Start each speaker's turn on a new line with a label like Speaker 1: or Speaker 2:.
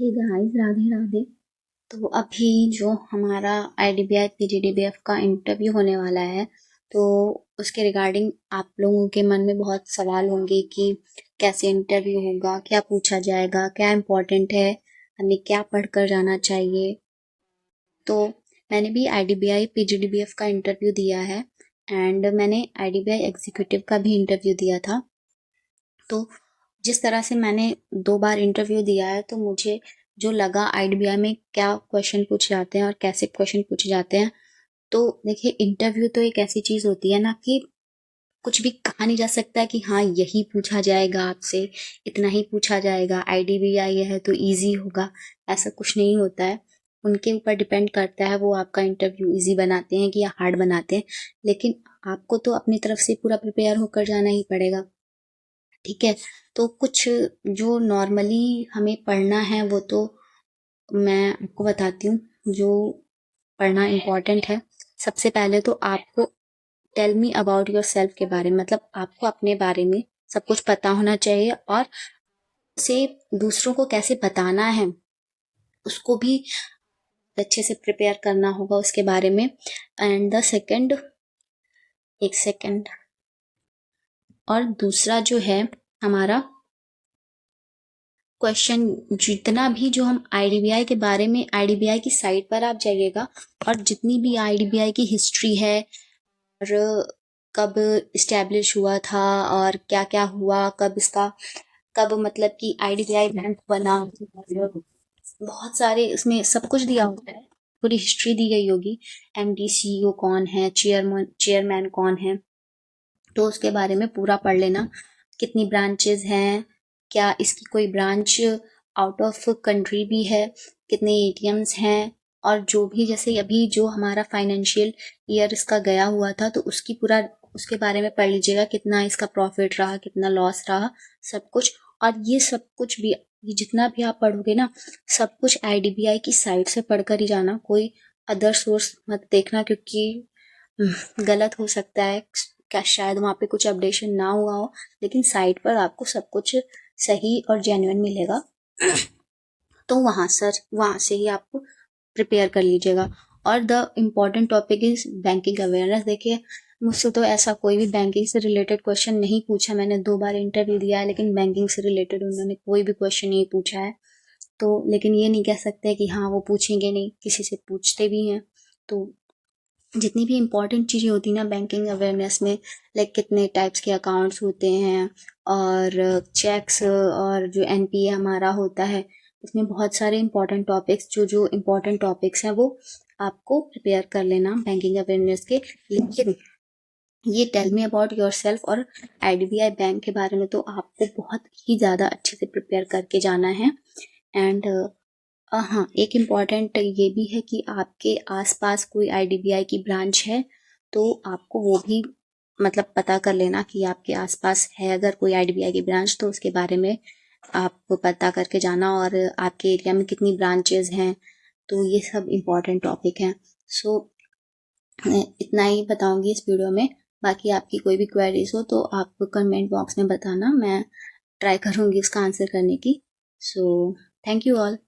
Speaker 1: Hey guys, Radhe Radhe. तो अभी जो हमारा आईडीबीआई पीजीडीबीएफ का इंटरव्यू होने वाला है, तो उसके रिगार्डिंग आप लोगों के मन में बहुत सवाल होंगे कि कैसे इंटरव्यू होगा, क्या पूछा जाएगा, क्या इम्पोर्टेंट है, हमें क्या पढ़कर जाना चाहिए। तो मैंने भी आईडीबीआई पीजीडीबीएफ का इंटरव्यू दिया है एंड मैंने आईडीबीआई एग्जीक्यूटिव का भी इंटरव्यू दिया था। तो जिस तरह से मैंने 2 बार इंटरव्यू दिया है, तो मुझे जो लगा आईडीबीआई में क्या क्वेश्चन पूछे जाते हैं और कैसे क्वेश्चन पूछे जाते हैं। तो देखिए, इंटरव्यू तो एक ऐसी चीज़ होती है ना कि कुछ भी कहा नहीं जा सकता कि हाँ, यही पूछा जाएगा आपसे, इतना ही पूछा जाएगा, आईडीबीआई है तो ईज़ी होगा, ऐसा कुछ नहीं होता है। उनके ऊपर डिपेंड करता है वो आपका इंटरव्यू ईज़ी बनाते हैं कि या हार्ड बनाते हैं। लेकिन आपको तो अपनी तरफ से पूरा प्रिपेयर होकर जाना ही पड़ेगा। ठीक है, तो कुछ जो नॉर्मली हमें पढ़ना है वो तो मैं आपको बताती हूँ, जो पढ़ना इम्पोर्टेंट है। सबसे पहले तो आपको tell me about yourself के बारे में, मतलब आपको अपने बारे में सब कुछ पता होना चाहिए और से दूसरों को कैसे बताना है उसको भी अच्छे से प्रिपेयर करना होगा उसके बारे में। एंड द सेकंड, एक सेकंड, और दूसरा जो है हमारा क्वेश्चन, जितना भी जो हम आईडीबीआई के बारे में, आईडीबीआई की साइट पर आप जाइएगा और जितनी भी आईडीबीआई की हिस्ट्री है और कब इस्टेब्लिश हुआ था और क्या क्या हुआ, कब इसका, कब मतलब कि आईडीबीआई बैंक बना, बहुत सारे इसमें सब कुछ दिया होता है, पूरी हिस्ट्री दी गई होगी। एमडी सीईओ कौन है, चेयरमैन कौन है, तो उसके बारे में पूरा पढ़ लेना। कितनी ब्रांचेस हैं, क्या इसकी कोई ब्रांच आउट ऑफ कंट्री भी है, कितने एटीएम्स हैं, और जो भी जैसे अभी जो हमारा फाइनेंशियल ईयर इसका गया हुआ था तो उसकी पूरा उसके बारे में पढ़ लीजिएगा, कितना इसका प्रॉफिट रहा, कितना लॉस रहा, सब कुछ। और ये सब कुछ भी, ये जितना भी आप पढ़ोगे ना, सब कुछ आईडीबीआई की साइट से पढ़कर ही जाना, कोई अदर सोर्स मत देखना, क्योंकि गलत हो सकता है, क्या शायद वहाँ पे कुछ अपडेशन ना हुआ हो, लेकिन साइट पर आपको सब कुछ सही और जेन्युइन मिलेगा। तो वहाँ से ही आप प्रिपेयर कर लीजिएगा। और the important topic is banking awareness. देखिए, मुझसे तो ऐसा कोई भी बैंकिंग से रिलेटेड क्वेश्चन नहीं पूछा, मैंने 2 बार इंटरव्यू दिया है लेकिन बैंकिंग से रिलेटेड उन्होंने कोई भी क्वेश्चन नहीं पूछा है। तो लेकिन ये नहीं कह सकते कि हाँ वो पूछेंगे नहीं, किसी से पूछते भी हैं। तो जितनी भी इम्पोर्टेंट चीज़ें होती हैं ना बैंकिंग अवेयरनेस में, लाइक कितने टाइप्स के अकाउंट्स होते हैं और चेक्स और जो एनपीए हमारा होता है, उसमें बहुत सारे इम्पोर्टेंट टॉपिक्स, जो इम्पोर्टेंट टॉपिक्स हैं वो आपको प्रिपेयर कर लेना बैंकिंग अवेयरनेस के। लेकिन ये tell me about yourself और आईडीबीआई बैंक के बारे में तो आपको बहुत ही ज़्यादा अच्छे से प्रिपेयर करके जाना है। एंड हाँ, एक इम्पॉर्टेंट ये भी है कि आपके आसपास कोई आईडीबीआई की ब्रांच है तो आपको वो भी मतलब पता कर लेना कि आपके आसपास है अगर कोई आईडीबीआई की ब्रांच, तो उसके बारे में आप पता करके जाना, और आपके एरिया में कितनी ब्रांचेस हैं। तो ये सब इम्पॉर्टेंट टॉपिक हैं। सो इतना ही बताऊंगी इस वीडियो में। बाकी आपकी कोई भी क्वेरीज हो तो आप कमेंट बॉक्स में बताना, मैं ट्राई करूंगी उसका आंसर करने की। So thank you all.